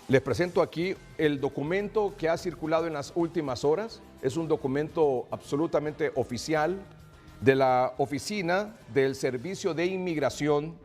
Les presento aquí el documento que ha circulado en las últimas horas. Es un documento absolutamente oficial de la Oficina del Servicio de Inmigración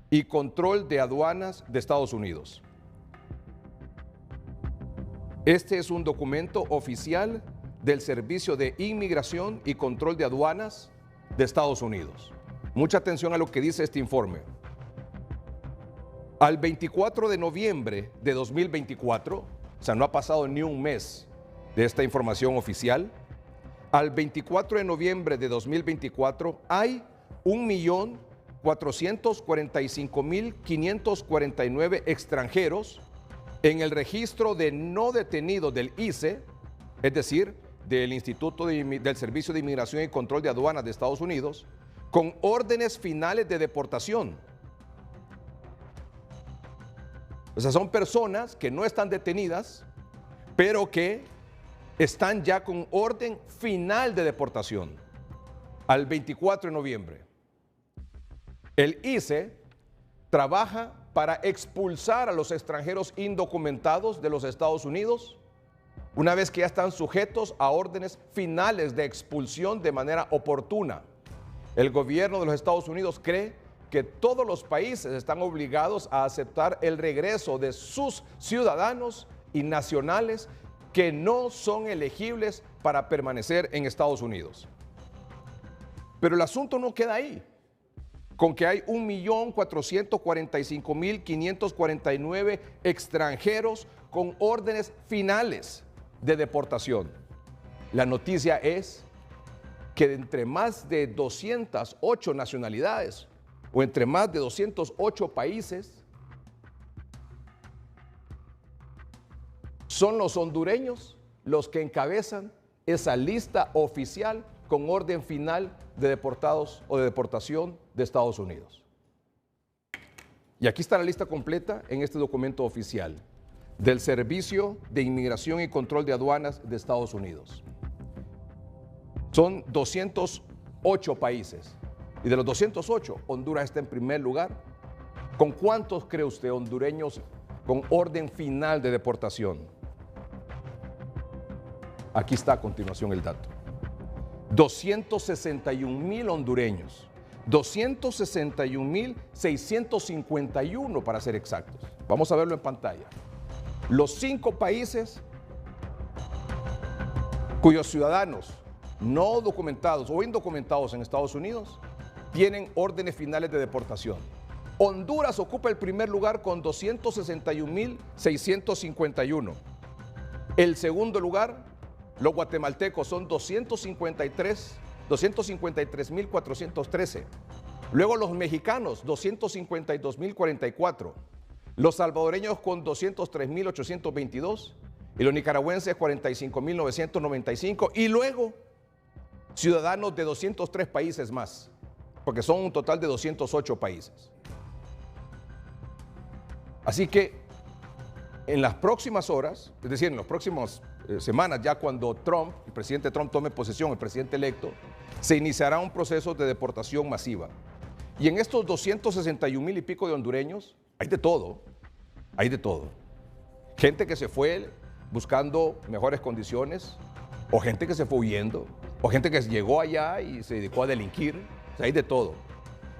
y Control de Aduanas de Estados Unidos. Este es un documento oficial del Servicio de Inmigración y Control de Aduanas de Estados Unidos. Mucha atención a lo que dice este informe. Al 24 de noviembre de 2024, o sea, no ha pasado ni un mes de esta información oficial, al 24 de noviembre de 2024 hay 1.445.549 extranjeros en el registro de no detenidos del ICE, es decir, del Instituto del Servicio de Inmigración y Control de Aduanas de Estados Unidos, con órdenes finales de deportación. O sea, son personas que no están detenidas, pero que están ya con orden final de deportación al 24 de noviembre. El ICE trabaja para expulsar a los extranjeros indocumentados de los Estados Unidos una vez que ya están sujetos a órdenes finales de expulsión de manera oportuna. El gobierno de los Estados Unidos cree que todos los países están obligados a aceptar el regreso de sus ciudadanos y nacionales que no son elegibles para permanecer en Estados Unidos. Pero el asunto no queda ahí, con que hay 1.445.549 extranjeros con órdenes finales de deportación. La noticia es que entre más de 208 nacionalidades o entre más de 208 países son los hondureños los que encabezan esa lista oficial con orden final de deportados o de deportación de Estados Unidos. Y aquí está la lista completa en este documento oficial del Servicio de Inmigración y Control de Aduanas de Estados Unidos. Son 208 países. Y de los 208, Honduras está en primer lugar. ¿Con cuántos cree usted hondureños con orden final de deportación? Aquí está a continuación el dato. 261,000 hondureños. 261,651 para ser exactos. Vamos a verlo en pantalla. Los 5 países cuyos ciudadanos no documentados o indocumentados en Estados Unidos tienen órdenes finales de deportación. Honduras ocupa el primer lugar con 261,651. El segundo lugar, los guatemaltecos, son 253,413. Luego los mexicanos, 252,044. Los salvadoreños con 203,822. Y los nicaragüenses, 45,995. Y luego, ciudadanos de 203 países más, porque son un total de 208 países. Así que en las próximas horas, es decir, en las próximas semanas, ya cuando el presidente Trump tome posesión, el presidente electo, se iniciará un proceso de deportación masiva. Y en estos 261,000 y pico de hondureños, hay de todo, hay de todo. Gente que se fue buscando mejores condiciones, o gente que se fue huyendo, o gente que llegó allá y se dedicó a delinquir. O sea, hay de todo.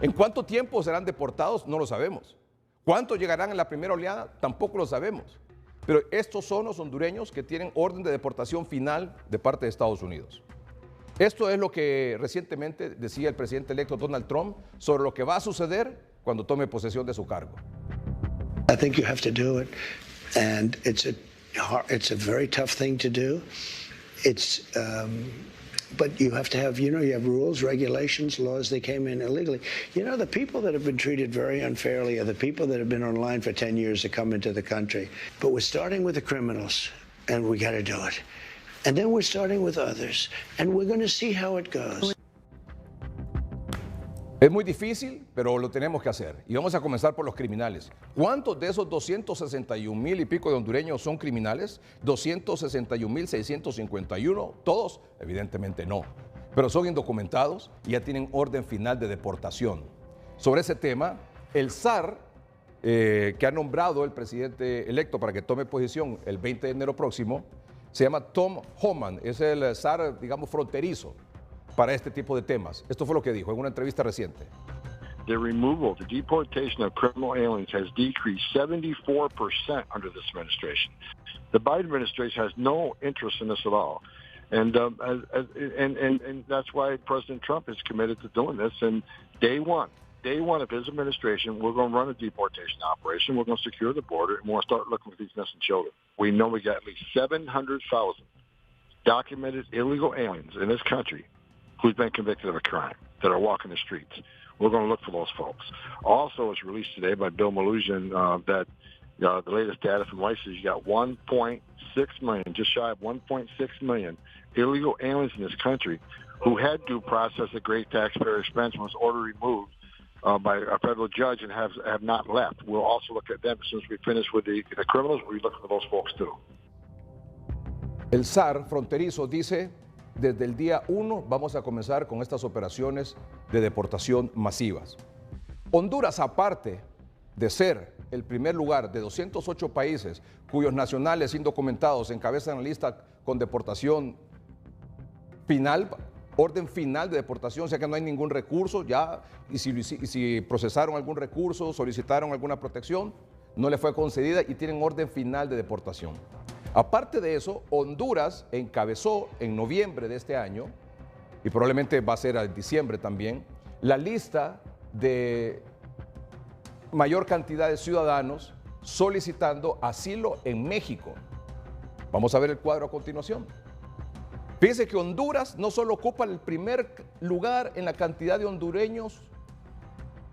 ¿En cuánto tiempo serán deportados? No lo sabemos. ¿Cuántos llegarán en la primera oleada? Tampoco lo sabemos. Pero estos son los hondureños que tienen orden de deportación final de parte de Estados Unidos. Esto es lo que recientemente decía el presidente electo Donald Trump sobre lo que va a suceder cuando tome posesión de su cargo. I think you have to do it, and it's a very tough thing to do. But you have to have, you have rules, regulations, laws. They came in illegally. The people that have been treated very unfairly are the people that have been online for 10 years to come into the country. But we're starting with the criminals, and we got to do it. And then we're starting with others, and we're going to see how it goes. Es muy difícil, pero lo tenemos que hacer. Y vamos a comenzar por los criminales. ¿Cuántos de esos 261,000 y pico de hondureños son criminales? 261,651. ¿Todos? Evidentemente no. Pero son indocumentados y ya tienen orden final de deportación. Sobre ese tema, el SAR que ha nombrado el presidente electo para que tome posición el 20 de enero próximo, se llama Tom Homan, es el zar, digamos, fronterizo para este tipo de temas. Esto fue lo que dijo en una entrevista reciente. The removal, the deportation of criminal aliens has decreased 74% under this administration. The Biden administration has no interest in this at all. And that's why President Trump is committed to doing this. And day one of his administration, we're going to run a deportation operation. We're going to secure the border, and we're going to start looking for these missing children. We know we got at least 700,000 documented illegal aliens in this country who's been convicted of a crime that are walking the streets. We're going to look for those folks. Also, it's released today by Bill Melugin that the latest data from ICE is you got 1.6 million, just shy of 1.6 million illegal aliens in this country who had due process at great taxpayer expense and was ordered removed by a federal judge and have not left. We'll also look at them as soon as we finish with the criminals. We'll be looking for those folks too. El zar fronterizo dice, desde el día 1 vamos a comenzar con estas operaciones de deportación masivas. Honduras, aparte de ser el primer lugar de 208 países cuyos nacionales indocumentados encabezan la lista con deportación final, orden final de deportación, o sea que no hay ningún recurso ya, y si procesaron algún recurso, solicitaron alguna protección, no le fue concedida y tienen orden final de deportación. Aparte de eso, Honduras encabezó en noviembre de este año, y probablemente va a ser en diciembre también, la lista de mayor cantidad de ciudadanos solicitando asilo en México. Vamos a ver el cuadro a continuación. Fíjense que Honduras no solo ocupa el primer lugar en la cantidad de hondureños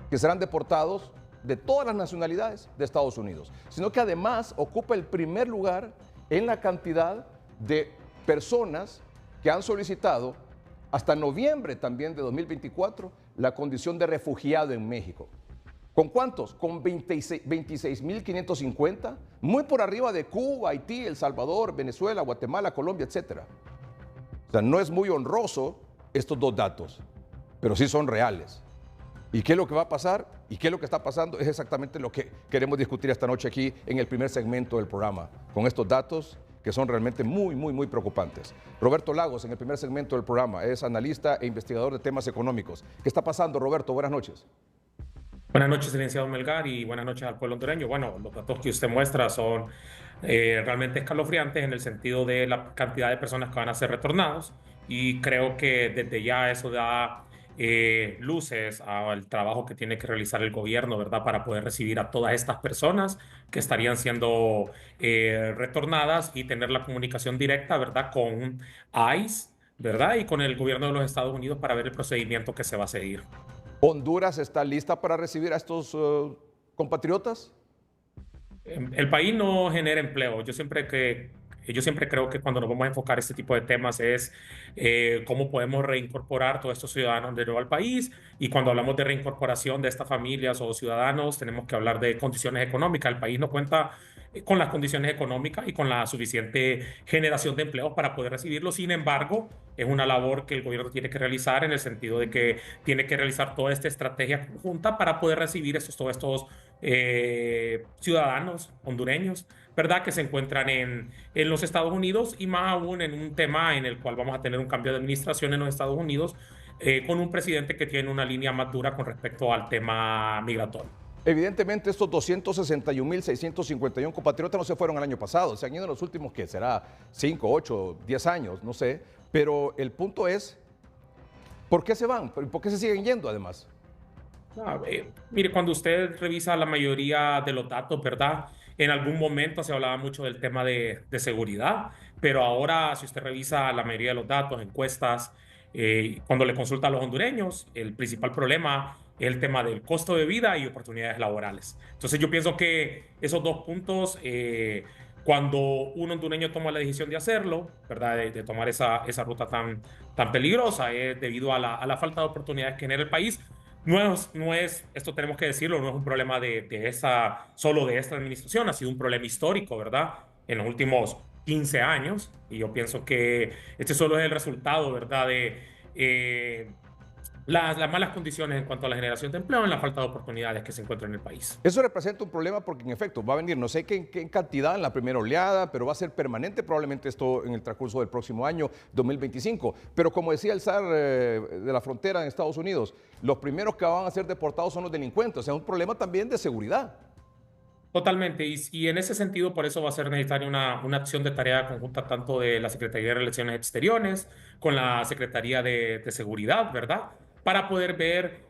que serán deportados de todas las nacionalidades de Estados Unidos, sino que además ocupa el primer lugar en la cantidad de personas que han solicitado hasta noviembre también de 2024 la condición de refugiado en México. ¿Con cuántos? Con 26.550, muy por arriba de Cuba, Haití, El Salvador, Venezuela, Guatemala, Colombia, etc. O sea, no es muy honroso estos dos datos, pero sí son reales. ¿Y qué es lo que va a pasar? ¿Y qué es lo que está pasando? Es exactamente lo que queremos discutir esta noche aquí en el primer segmento del programa, con estos datos que son realmente muy preocupantes. Roberto Lagos, en el primer segmento del programa, es analista e investigador de temas económicos. ¿Qué está pasando, Roberto? Buenas noches. Buenas noches, licenciado Melgar, y buenas noches al pueblo hondureño. Bueno, los datos que usted muestra son realmente escalofriantes en el sentido de la cantidad de personas que van a ser retornados, y creo que desde ya eso da luces al trabajo que tiene que realizar el gobierno, ¿verdad?, para poder recibir a todas estas personas que estarían siendo retornadas y tener la comunicación directa, ¿verdad?, con ICE, ¿verdad?, y con el gobierno de los Estados Unidos para ver el procedimiento que se va a seguir. ¿Honduras está lista para recibir a estos compatriotas? El país no genera empleo. Yo siempre creo que cuando nos vamos a enfocar este tipo de temas es cómo podemos reincorporar todos estos ciudadanos de nuevo al país. Y cuando hablamos de reincorporación de estas familias o ciudadanos, tenemos que hablar de condiciones económicas. El país no cuenta con las condiciones económicas y con la suficiente generación de empleos para poder recibirlos. Sin embargo, es una labor que el gobierno tiene que realizar en el sentido de que tiene que realizar toda esta estrategia conjunta para poder recibir todos estos ciudadanos hondureños, ¿verdad?, que se encuentran en los Estados Unidos, y más aún en un tema en el cual vamos a tener un cambio de administración en los Estados Unidos con un presidente que tiene una línea más dura con respecto al tema migratorio. Evidentemente estos 261.651 compatriotas no se fueron el año pasado, se han ido en los últimos, ¿qué será? 5, 8, 10 años, no sé. Pero el punto es, ¿por qué se van? ¿Por qué se siguen yendo además? Mire, cuando usted revisa la mayoría de los datos, ¿verdad?, en algún momento se hablaba mucho del tema de seguridad, pero ahora si usted revisa la mayoría de los datos, encuestas, cuando le consulta a los hondureños, el principal problema es el tema del costo de vida y oportunidades laborales. Entonces yo pienso que esos dos puntos, cuando un hondureño toma la decisión de hacerlo, ¿verdad?, de tomar esa ruta tan peligrosa, es debido a la falta de oportunidades que genera el país. No es, esto tenemos que decirlo, no es un problema solo de esta administración, ha sido un problema histórico, ¿verdad?, en los últimos 15 años, y yo pienso que este solo es el resultado, ¿verdad?, de las malas condiciones en cuanto a la generación de empleo y la falta de oportunidades que se encuentran en el país. Eso representa un problema porque en efecto va a venir, no sé qué cantidad en la primera oleada, pero va a ser permanente probablemente esto en el transcurso del próximo año, 2025. Pero como decía el zar de la frontera en Estados Unidos, los primeros que van a ser deportados son los delincuentes, o sea, es un problema también de seguridad. Totalmente, y en ese sentido, por eso va a ser necesaria una acción de tarea conjunta tanto de la Secretaría de Relaciones Exteriores con la Secretaría de Seguridad, ¿verdad? Para poder ver,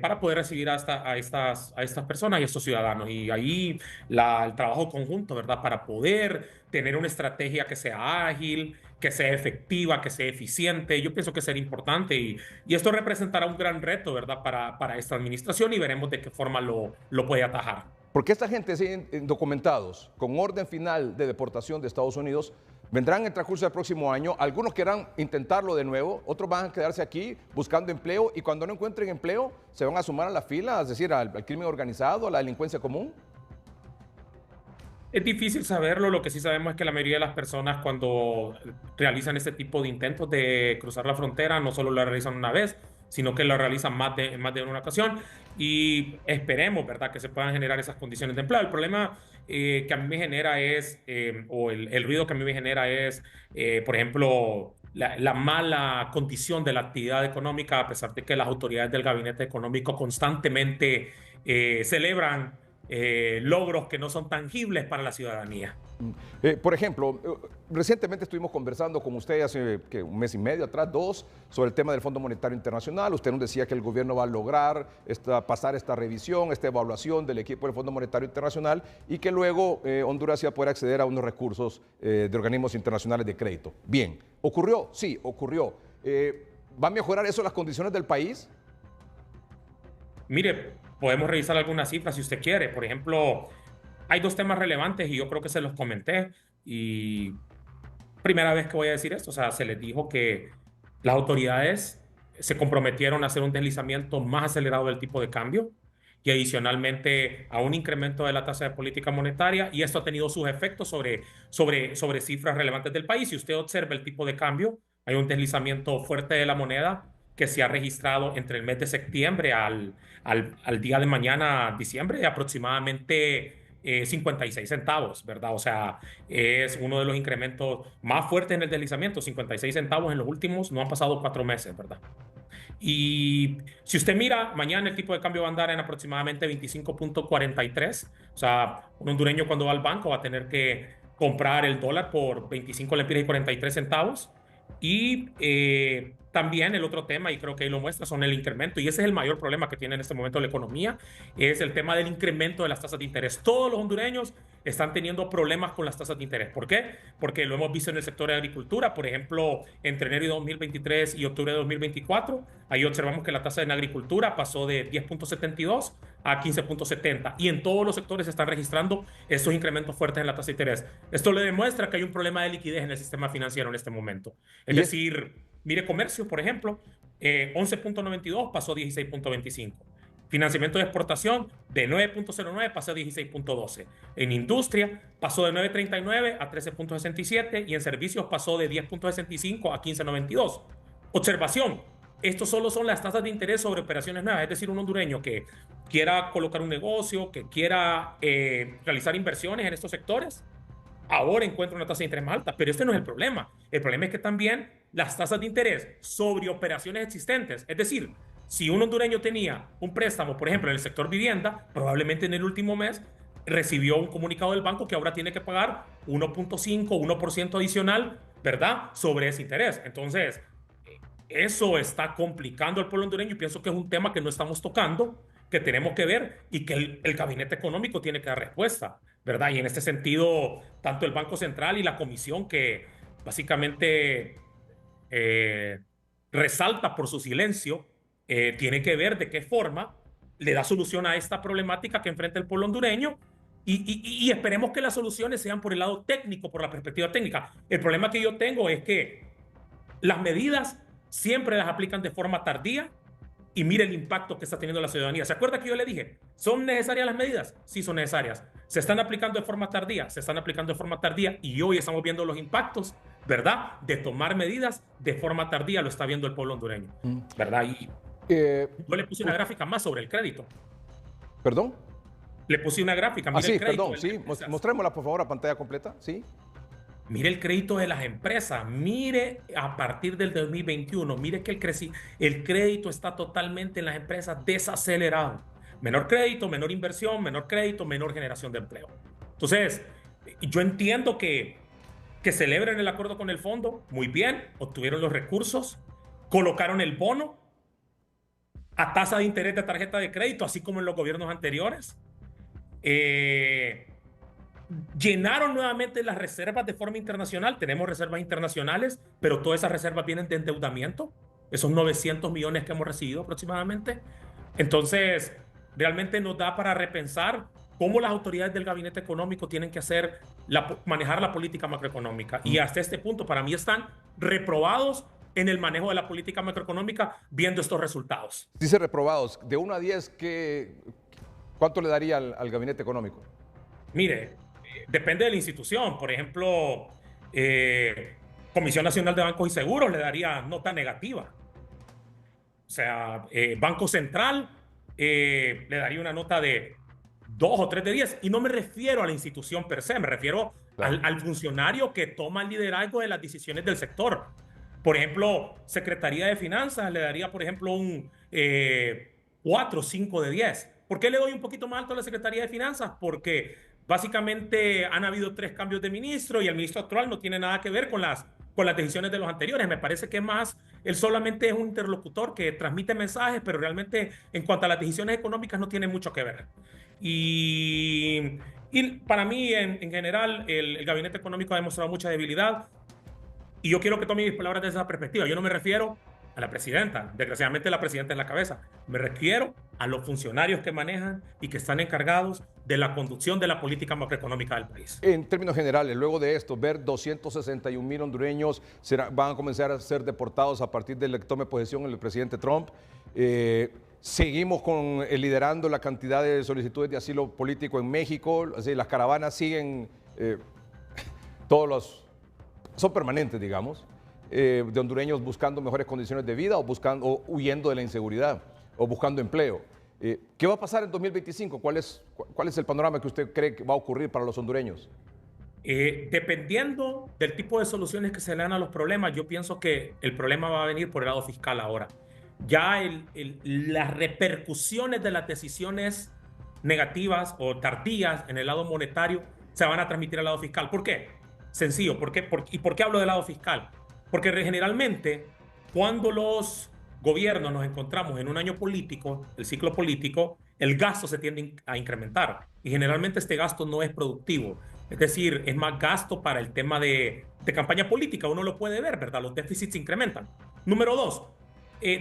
para poder recibir a estas personas y a estos ciudadanos. Y ahí el trabajo conjunto, ¿verdad? Para poder tener una estrategia que sea ágil, que sea efectiva, que sea eficiente. Yo pienso que sería importante y esto representará un gran reto, ¿verdad? Para esta administración y veremos de qué forma lo puede atajar. Porque esta gente indocumentados, con orden final de deportación de Estados Unidos, vendrán en el transcurso del próximo año. Algunos querrán intentarlo de nuevo, otros van a quedarse aquí buscando empleo y cuando no encuentren empleo se van a sumar a la fila, es decir, al crimen organizado, a la delincuencia común. Es difícil saberlo, lo que sí sabemos es que la mayoría de las personas cuando realizan este tipo de intentos de cruzar la frontera no solo lo realizan una vez, sino que lo realizan más de una ocasión y esperemos, ¿verdad?, que se puedan generar esas condiciones de empleo. El problema que a mí me genera es, o el ruido que a mí me genera es, por ejemplo, la mala condición de la actividad económica, a pesar de que las autoridades del gabinete económico constantemente celebran logros que no son tangibles para la ciudadanía. Por ejemplo, recientemente estuvimos conversando con usted hace un mes y medio atrás, dos, sobre el tema del Fondo Monetario Internacional. Usted nos decía que el gobierno va a lograr pasar esta revisión, esta evaluación del equipo del Fondo Monetario Internacional y que luego Honduras iba a poder acceder a unos recursos de organismos internacionales de crédito. Bien, ¿ocurrió? Sí, ocurrió. ¿Va a mejorar eso las condiciones del país? Mire, podemos revisar algunas cifras si usted quiere. Por ejemplo, hay dos temas relevantes y yo creo que se los comenté y primera vez que voy a decir esto, o sea, se les dijo que las autoridades se comprometieron a hacer un deslizamiento más acelerado del tipo de cambio y adicionalmente a un incremento de la tasa de política monetaria y esto ha tenido sus efectos sobre cifras relevantes del país. Si usted observa el tipo de cambio, hay un deslizamiento fuerte de la moneda que se ha registrado entre el mes de septiembre al día de mañana, diciembre, de aproximadamente 56 centavos, ¿verdad? O sea, es uno de los incrementos más fuertes en el deslizamiento, 56 centavos en los últimos, no han pasado 4 meses, ¿verdad? Y si usted mira, mañana el tipo de cambio va a andar en aproximadamente 25.43. O sea, un hondureño cuando va al banco va a tener que comprar el dólar por 25 lempiras y 43 centavos. Y también el otro tema, y creo que ahí lo muestra, son el incremento. Y ese es el mayor problema que tiene en este momento la economía, es el tema del incremento de las tasas de interés. Todos los hondureños están teniendo problemas con las tasas de interés. ¿Por qué? Porque lo hemos visto en el sector de agricultura. Por ejemplo, entre enero de 2023 y octubre de 2024, ahí observamos que la tasa en agricultura pasó de 10.72 a 15.70. Y en todos los sectores se están registrando esos incrementos fuertes en la tasa de interés. Esto le demuestra que hay un problema de liquidez en el sistema financiero en este momento. Es decir, mire comercio, por ejemplo, 11.92 pasó a 16.25. Financiamiento de exportación de 9.09 pasó a 16.12. En industria pasó de 9.39 a 13.67 y en servicios pasó de 10.65 a 15.92. Observación, estos solo son las tasas de interés sobre operaciones nuevas, es decir, un hondureño que quiera colocar un negocio, que quiera realizar inversiones en estos sectores, ahora encuentra una tasa de interés más alta, pero este no es el problema. El problema es que también las tasas de interés sobre operaciones existentes, es decir, si un hondureño tenía un préstamo, por ejemplo, en el sector vivienda, probablemente en el último mes recibió un comunicado del banco que ahora tiene que pagar 1.5, 1% adicional, ¿verdad?, sobre ese interés. Entonces, eso está complicando al pueblo hondureño y pienso que es un tema que no estamos tocando, que tenemos que ver y que el gabinete económico tiene que dar respuesta, ¿verdad? Y en este sentido, tanto el Banco Central y la Comisión que básicamente resalta por su silencio, tiene que ver de qué forma le da solución a esta problemática que enfrenta el pueblo hondureño y esperemos que las soluciones sean por el lado técnico, por la perspectiva técnica. El problema que yo tengo es que las medidas siempre las aplican de forma tardía y mire el impacto que está teniendo la ciudadanía. ¿Se acuerda que yo le dije, ¿son necesarias las medidas? Sí, son necesarias. ¿Se están aplicando de forma tardía? Se están aplicando de forma tardía y hoy estamos viendo los impactos, ¿verdad?, de tomar medidas de forma tardía. Lo está viendo el pueblo hondureño, ¿verdad? Yo le puse una gráfica más sobre el crédito. ¿Perdón? Le puse una gráfica. Mire Sí, el crédito perdón, sí. Mostrémosla, por favor, a pantalla completa. Sí. Mire el crédito de las empresas. Mire a partir del 2021. Mire que el crédito está totalmente en las empresas desacelerado. Menor crédito, menor inversión, menor crédito, menor generación de empleo. Entonces, yo entiendo que celebren el acuerdo con el fondo. Muy bien, obtuvieron los recursos, colocaron el bono a tasa de interés de tarjeta de crédito, así como en los gobiernos anteriores. Llenaron nuevamente las reservas de forma internacional. Tenemos reservas internacionales, pero todas esas reservas vienen de endeudamiento. Esos 900 millones que hemos recibido aproximadamente. Entonces, realmente nos da para repensar cómo las autoridades del gabinete económico tienen que manejar la política macroeconómica. Y hasta este punto, para mí, están reprobados en el manejo de la política macroeconómica viendo estos resultados. Dice reprobados. De 1 a 10, ¿cuánto le daría al gabinete económico? Mire, depende de la institución. Por ejemplo, Comisión Nacional de Bancos y Seguros le daría nota negativa. O sea, Banco Central le daría una nota de 2 o 3 de 10. Y no me refiero a la institución per se, me refiero al funcionario que toma el liderazgo de las decisiones del sector. Por ejemplo, Secretaría de Finanzas le daría, por ejemplo, un 4 o 5 de 10. ¿Por qué le doy un poquito más alto a la Secretaría de Finanzas? Porque básicamente han habido 3 cambios de ministro y el ministro actual no tiene nada que ver con las decisiones de los anteriores. Me parece que él solamente es un interlocutor que transmite mensajes, pero realmente en cuanto a las decisiones económicas no tiene mucho que ver. Y para mí, en general, el gabinete económico ha demostrado mucha debilidad. Y yo quiero que tome mis palabras desde esa perspectiva. Yo no me refiero a la presidenta. Desgraciadamente la presidenta es la cabeza. Me refiero a los funcionarios que manejan y que están encargados de la conducción de la política macroeconómica del país. En términos generales, luego de esto, ver 261,000 hondureños van a comenzar a ser deportados a partir de que tome posesión el presidente Trump. Seguimos liderando la cantidad de solicitudes de asilo político en México. Así, las caravanas siguen, son permanentes, digamos, de hondureños buscando mejores condiciones de vida o huyendo de la inseguridad o buscando empleo. ¿Qué va a pasar en 2025? ¿Cuál es el panorama que usted cree que va a ocurrir para los hondureños? Dependiendo del tipo de soluciones que se le dan a los problemas, yo pienso que el problema va a venir por el lado fiscal ahora. Ya las repercusiones de las decisiones negativas o tardías en el lado monetario se van a transmitir al lado fiscal. ¿Por qué? Sencillo. ¿Por qué hablo del lado fiscal? Porque generalmente cuando los gobiernos nos encontramos en un año político, el ciclo político, el gasto se tiende a incrementar y generalmente este gasto no es productivo. Es decir, es más gasto para el tema de campaña política. Uno lo puede ver, ¿verdad? Los déficits se incrementan. Número 2,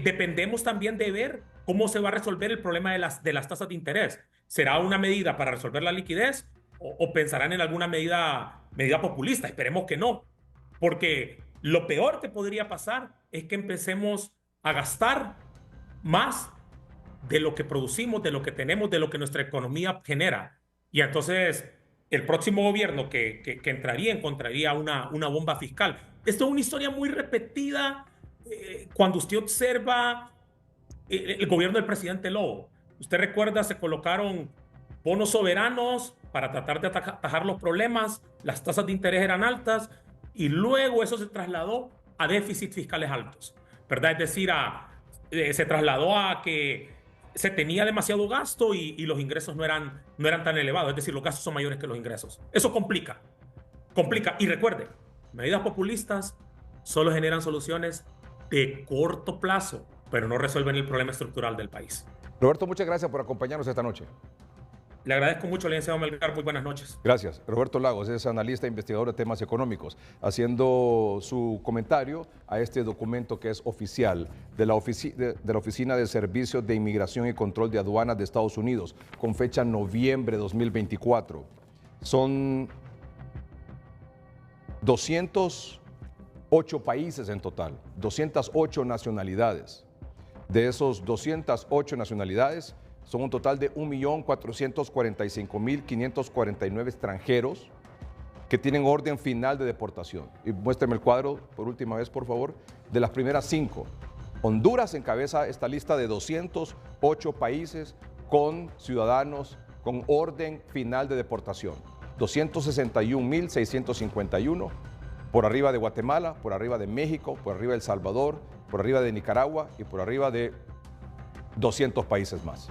dependemos también de ver cómo se va a resolver el problema de las tasas de interés. ¿Será una medida para resolver la liquidez o pensarán en alguna medida populista? Esperemos que no, porque lo peor que podría pasar es que empecemos a gastar más de lo que producimos, de lo que tenemos, de lo que nuestra economía genera. Y entonces el próximo gobierno que encontraría una bomba fiscal. Esto es una historia muy repetida cuando usted observa el gobierno del presidente Lobo. Usted recuerda, se colocaron bonos soberanos para tratar de atajar los problemas, las tasas de interés eran altas y luego eso se trasladó a déficits fiscales altos, ¿verdad? Es decir, se trasladó a que se tenía demasiado gasto y los ingresos no eran tan elevados, es decir, los gastos son mayores que los ingresos. Eso complica. Y recuerde, medidas populistas solo generan soluciones de corto plazo, pero no resuelven el problema estructural del país. Roberto, muchas gracias por acompañarnos esta noche. Le agradezco mucho, licenciado Melgar. Muy buenas noches. Gracias. Roberto Lagos es analista e investigador de temas económicos, haciendo su comentario a este documento que es oficial de la Oficina de Servicios de Inmigración y Control de Aduanas de Estados Unidos, con fecha noviembre de 2024. Son 208 países en total, 208 nacionalidades. De esos 208 nacionalidades, son un total de 1.445.549 extranjeros que tienen orden final de deportación. Y muéstrame el cuadro por última vez, por favor, de las primeras 5. Honduras encabeza esta lista de 208 países con ciudadanos con orden final de deportación. 261.651, por arriba de Guatemala, por arriba de México, por arriba de El Salvador, por arriba de Nicaragua y por arriba de 200 países más.